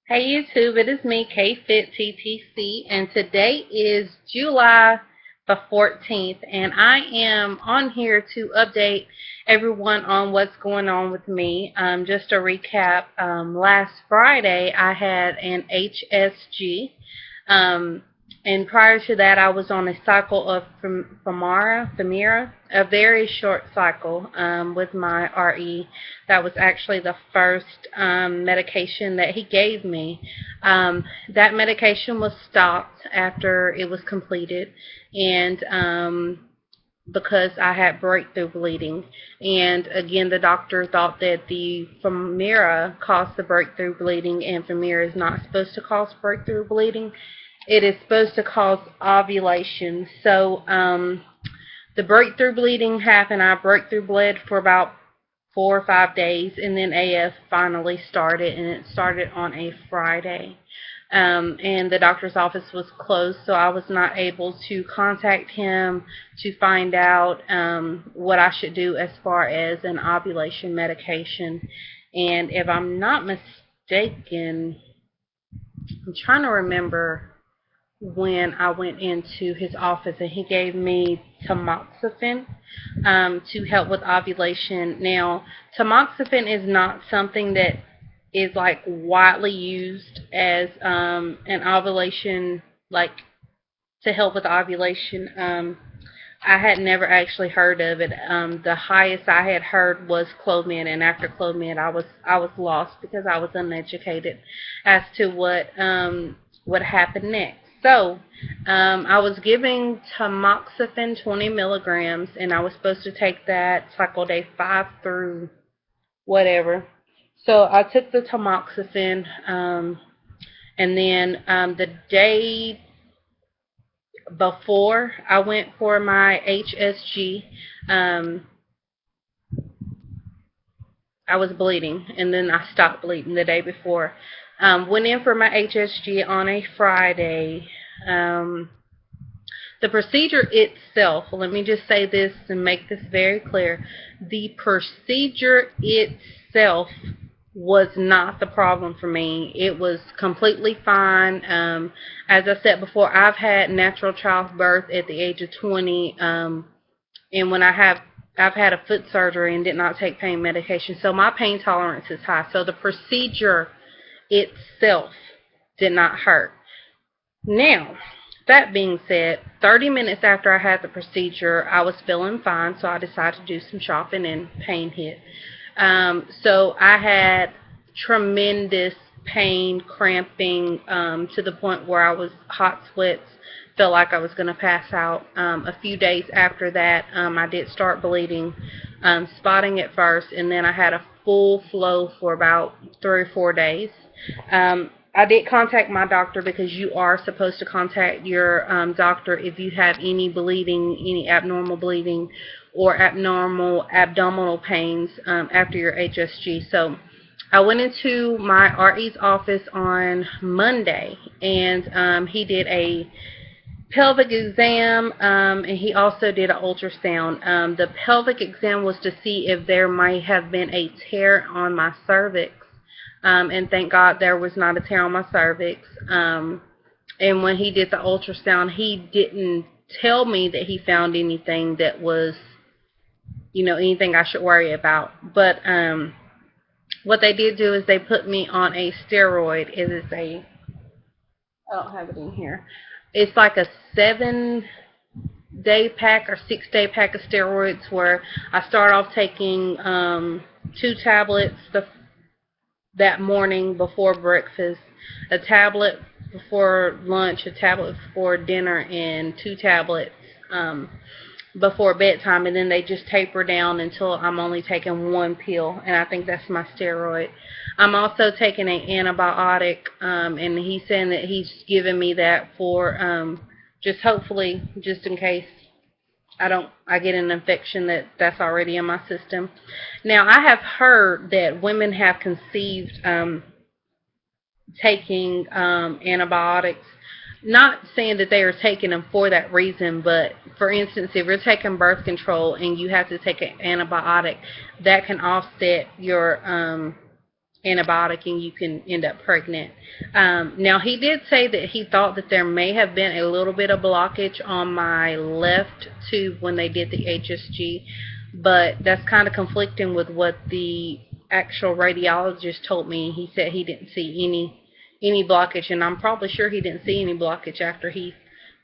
Hey YouTube, it is me, KFitTTC, and today is July the 14th, and I am on here to update everyone on what's going on with me. Just a recap, last Friday I had an HSG. Um, and prior to that, I was on a cycle of Femira, a very short cycle with my RE. That was actually the first medication that he gave me. That medication was stopped after it was completed, and because I had breakthrough bleeding. And again, the doctor thought that the Femira caused the breakthrough bleeding, and Femira is not supposed to cause breakthrough bleeding. It is supposed to cause ovulation. So the breakthrough bleeding happened. I breakthrough bled for about 4 or 5 days, and then AF finally started, and it started on a Friday. And the doctor's office was closed, so I was not able to contact him to find out what I should do as far as an ovulation medication. And if I'm not mistaken, I'm trying to remember when I went into his office and he gave me tamoxifen to help with ovulation. Now, tamoxifen is not something that is like widely used as an ovulation, like to help with ovulation. I had never actually heard of it. The highest I had heard was Clomid, and after Clomid, I was lost because I was uneducated as to what happened next. So, I was giving tamoxifen 20 milligrams, and I was supposed to take that cycle day 5 through whatever. So I took the tamoxifen, and then the day before I went for my HSG, um, I was bleeding, and then I stopped bleeding the day before. Went in for my HSG on a Friday. The procedure itself, let me just say this and make this very clear. The procedure itself was not the problem for me. It was completely fine. As I said before, I've had natural childbirth at the age of 20, and I've had a foot surgery and did not take pain medication, so my pain tolerance is high. So the procedure itself did not hurt. Now, that being said, 30 minutes after I had the procedure, I was feeling fine, so I decided to do some shopping and pain hit. So I had tremendous pain, cramping, to the point where I was hot sweats, felt like I was going to pass out. A few days after that, I did start bleeding, spotting at first, and then I had a full flow for about 3 or 4 days. I did contact my doctor because you are supposed to contact your doctor if you have any bleeding, any abnormal bleeding, or abnormal abdominal pains after your HSG. So I went into my RE's office on Monday, and he did a pelvic exam, and he also did an ultrasound. The pelvic exam was to see if there might have been a tear on my cervix. And thank God there was not a tear on my cervix. And when he did the ultrasound, he didn't tell me that he found anything that was, anything I should worry about. But what they did do is they put me on a steroid. It is I don't have it in here. It's like a 7-day pack or 6-day pack of steroids where I start off taking 2 tablets that morning before breakfast, a tablet before lunch, a tablet before dinner, and 2 tablets before bedtime, and then they just taper down until I'm only taking 1 pill, and I think that's my steroid. I'm also taking an antibiotic, and he's saying that he's giving me that for just hopefully, just in case I get an infection that's already in my system. Now, I have heard that women have conceived taking antibiotics. Not saying that they are taking them for that reason, but for instance, if you're taking birth control and you have to take an antibiotic, that can offset your antibiotic and you can end up pregnant. Now, he did say that he thought that there may have been a little bit of blockage on my left tube when they did the HSG, but that's kind of conflicting with what the actual radiologist told me. He said he didn't see any blockage, and I'm probably sure he didn't see any blockage after he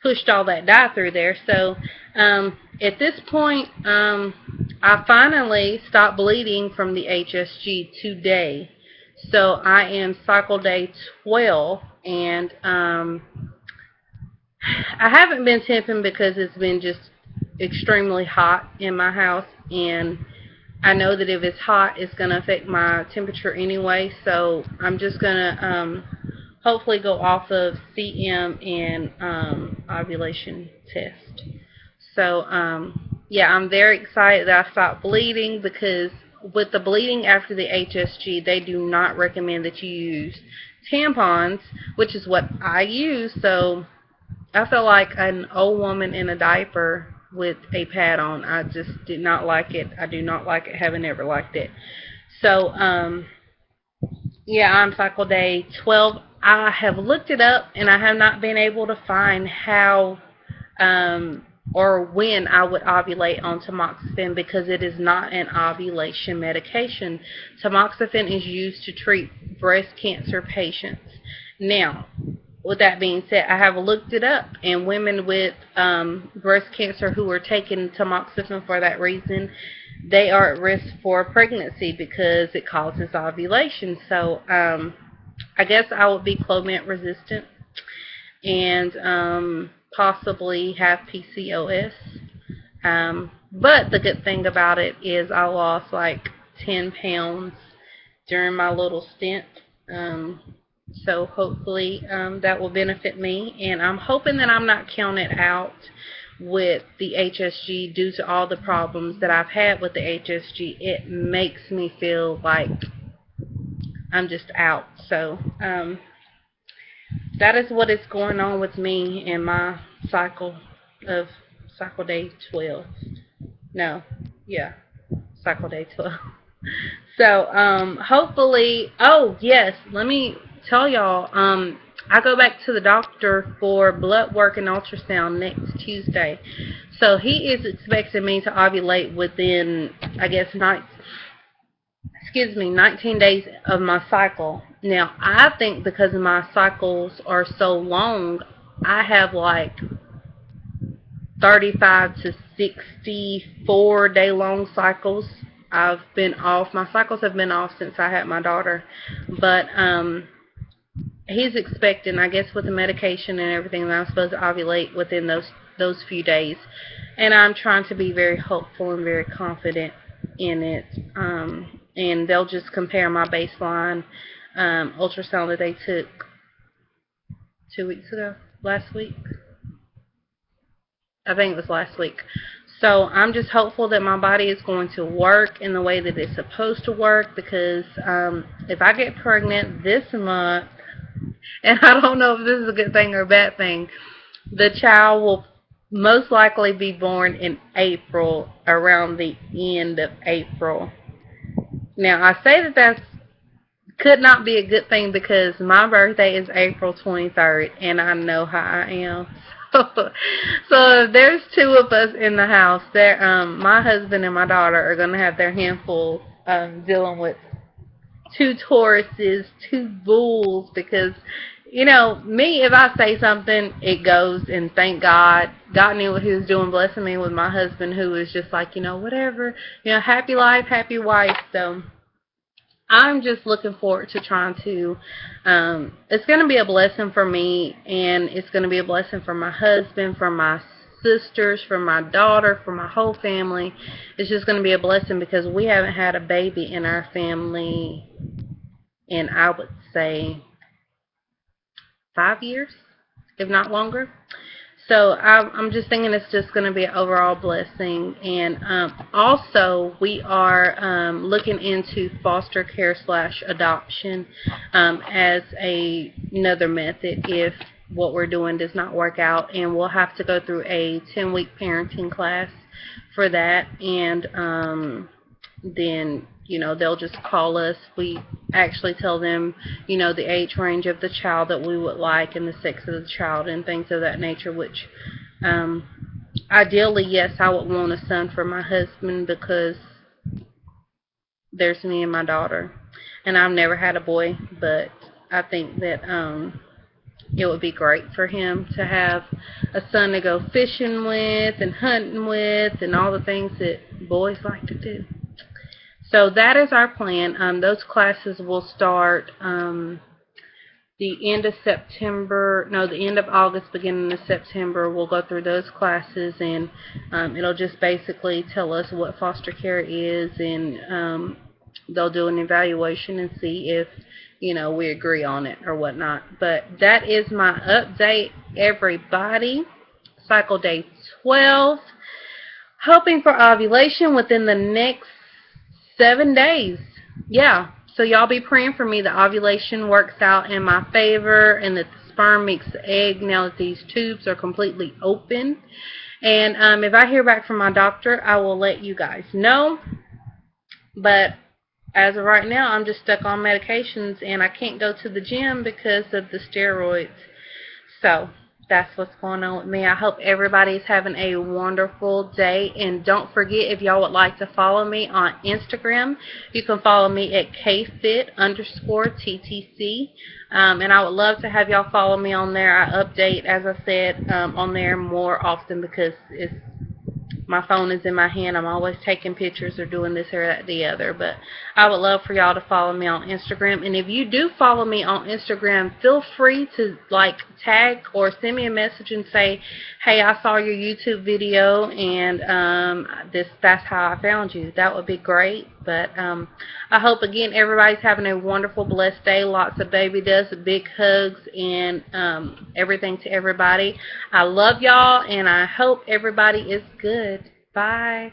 pushed all that dye through there. So at this point, I finally stopped bleeding from the HSG today. So I am cycle day 12, and I haven't been temping because it's been just extremely hot in my house, and I know that if it's hot, it's going to affect my temperature anyway, so I'm just going to hopefully go off of CM and ovulation test. So, yeah, I'm very excited that I stopped bleeding, because with the bleeding after the HSG, they do not recommend that you use tampons, which is what I use. So I feel like an old woman in a diaper with a pad on. I just did not like it. I do not like it. Haven't ever liked it. So, yeah, I'm cycle day 12. I have looked it up, and I have not been able to find how or when I would ovulate on tamoxifen, because it is not an ovulation medication. Tamoxifen is used to treat breast cancer patients. Now, with that being said, I have looked it up, and women with breast cancer who are taking tamoxifen for that reason, they are at risk for pregnancy because it causes ovulation. So I guess I would be Clomid resistant and possibly have PCOS. But the good thing about it is I lost like 10 pounds during my little stint. So hopefully that will benefit me. And I'm hoping that I'm not counted out with the HSG due to all the problems that I've had with the HSG. It makes me feel like I'm just out. So that is what is going on with me in my cycle day 12. No, yeah, cycle day 12. So hopefully, oh yes, let me tell y'all, I go back to the doctor for blood work and ultrasound next Tuesday. So he is expecting me to ovulate within, I guess, 19 days of my cycle. Now, I think because my cycles are so long, I have like 35 to 64 day long cycles. I've been off. My cycles have been off since I had my daughter. But he's expecting, I guess with the medication and everything, that I'm supposed to ovulate within those few days. And I'm trying to be very hopeful and very confident in it. And they'll just compare my baseline ultrasound that they took 2 weeks ago, last week. I think it was last week. So I'm just hopeful that my body is going to work in the way that it's supposed to work, because if I get pregnant this month, and I don't know if this is a good thing or a bad thing, the child will most likely be born in April, around the end of April. Now, I say that could not be a good thing, because my birthday is April 23rd, and I know how I am. So if there's two of us in the house, my husband and my daughter are going to have their handful dealing with 2 Tauruses, 2 bulls, because, you know, me, if I say something, it goes, and thank God. God knew what he was doing, blessing me with my husband, who is just like, you know, whatever, you know, happy life, happy wife. So I'm just looking forward to trying to, it's going to be a blessing for me, and it's going to be a blessing for my husband, for my sisters, for my daughter, for my whole family. It's just going to be a blessing, because we haven't had a baby in our family in, I would say, 5 years, if not longer. So I'm just thinking it's just going to be an overall blessing. And also, we are looking into foster care / adoption as another method if what we're doing does not work out. And we'll have to go through a 10-week parenting class for that. And then they'll just call us. We actually tell them, the age range of the child that we would like and the sex of the child and things of that nature, which ideally, yes, I would want a son for my husband because there's me and my daughter. And I've never had a boy, but I think that it would be great for him to have a son to go fishing with and hunting with and all the things that boys like to do. So that is our plan. Those classes will start the end of the end of August, beginning of September. We'll go through those classes, and it'll just basically tell us what foster care is, and they'll do an evaluation and see if we agree on it or whatnot. But that is my update, everybody. Cycle day 12. Hoping for ovulation within the next 7 days. Yeah. So y'all be praying for me that ovulation works out in my favor and that the sperm meets the egg now that these tubes are completely open. And if I hear back from my doctor, I will let you guys know. But as of right now, I'm just stuck on medications, and I can't go to the gym because of the steroids. So that's what's going on with me. I hope everybody's having a wonderful day. And don't forget, if y'all would like to follow me on Instagram, you can follow me at kfit_TTC. And I would love to have y'all follow me on there. I update, as I said, on there more often because my phone is in my hand. I'm always taking pictures or doing this or that, the other. But I would love for y'all to follow me on Instagram. And if you do follow me on Instagram, feel free to tag or send me a message and say, hey, I saw your YouTube video and that's how I found you. That would be great. But I hope, again, everybody's having a wonderful, blessed day. Lots of baby does, big hugs, and everything to everybody. I love y'all, and I hope everybody is good. Bye.